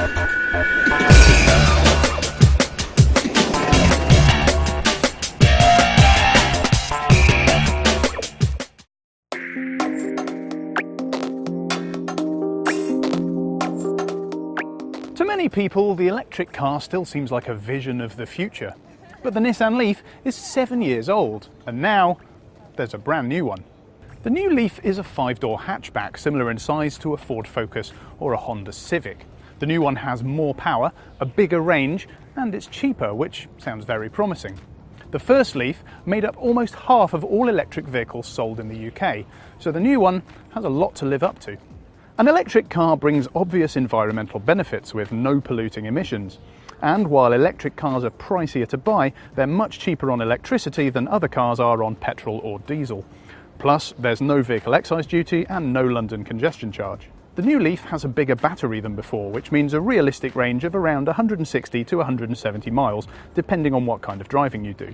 To many people, the electric car still seems like a vision of the future. But the Nissan Leaf is 7 years old, and now there's a brand new one. The new Leaf is a 5-door hatchback, similar in size to a Ford Focus or a Honda Civic. The new one has more power, a bigger range, and it's cheaper, which sounds very promising. The first Leaf made up almost half of all electric vehicles sold in the UK, so the new one has a lot to live up to. An electric car brings obvious environmental benefits with no polluting emissions. And while electric cars are pricier to buy, they're much cheaper on electricity than other cars are on petrol or diesel. Plus, there's no vehicle excise duty and no London congestion charge. The new Leaf has a bigger battery than before, which means a realistic range of around 160 to 170 miles, depending on what kind of driving you do.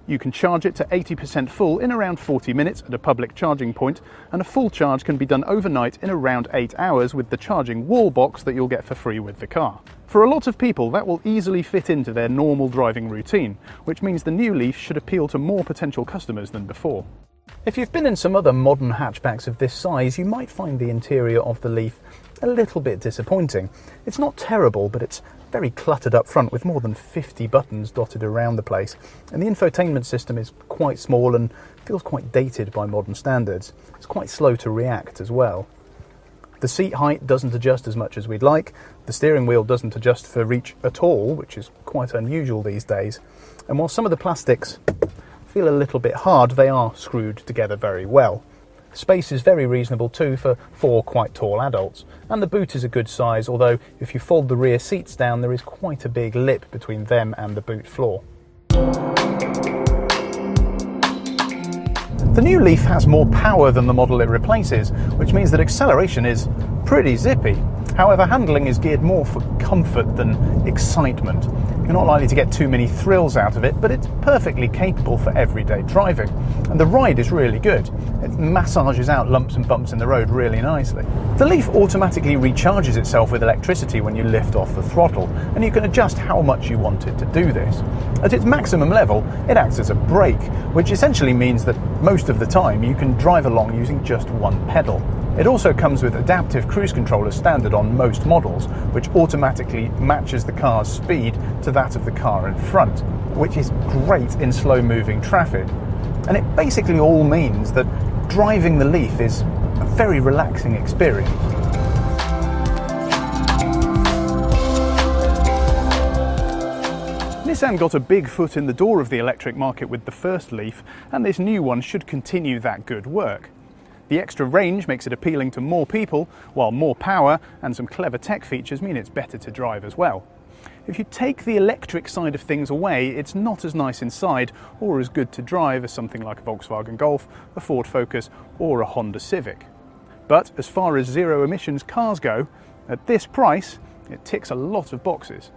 You can charge it to 80% full in around 40 minutes at a public charging point, and a full charge can be done overnight in around 8 hours with the charging wall box that you'll get for free with the car. For a lot of people, that will easily fit into their normal driving routine, which means the new Leaf should appeal to more potential customers than before. If you've been in some other modern hatchbacks of this size, you might find the interior of the Leaf a little bit disappointing. It's not terrible, but it's very cluttered up front with more than 50 buttons dotted around the place, and the infotainment system is quite small and feels quite dated by modern standards. It's quite slow to react as well. The seat height doesn't adjust as much as we'd like, the steering wheel doesn't adjust for reach at all, which is quite unusual these days, and while some of the plastics feel a little bit hard, they are screwed together very well. Space is very reasonable too for 4 quite tall adults, and the boot is a good size, although if you fold the rear seats down there is quite a big lip between them and the boot floor. The new Leaf has more power than the model it replaces, which means that acceleration is pretty zippy. However, handling is geared more for comfort than excitement. You're not likely to get too many thrills out of it, but it's perfectly capable for everyday driving. And the ride is really good. It massages out lumps and bumps in the road really nicely. The Leaf automatically recharges itself with electricity when you lift off the throttle, and you can adjust how much you want it to do this. At its maximum level, it acts as a brake, which essentially means that most of the time you can drive along using just one pedal. It also comes with adaptive cruise control as standard on most models, which automatically matches the car's speed to that of the car in front, which is great in slow-moving traffic. And it basically all means that driving the Leaf is a very relaxing experience. Nissan got a big foot in the door of the electric market with the first Leaf, and this new one should continue that good work. The extra range makes it appealing to more people, while more power and some clever tech features mean it's better to drive as well. If you take the electric side of things away, it's not as nice inside or as good to drive as something like a Volkswagen Golf, a Ford Focus or a Honda Civic. But as far as zero emissions cars go, at this price, it ticks a lot of boxes.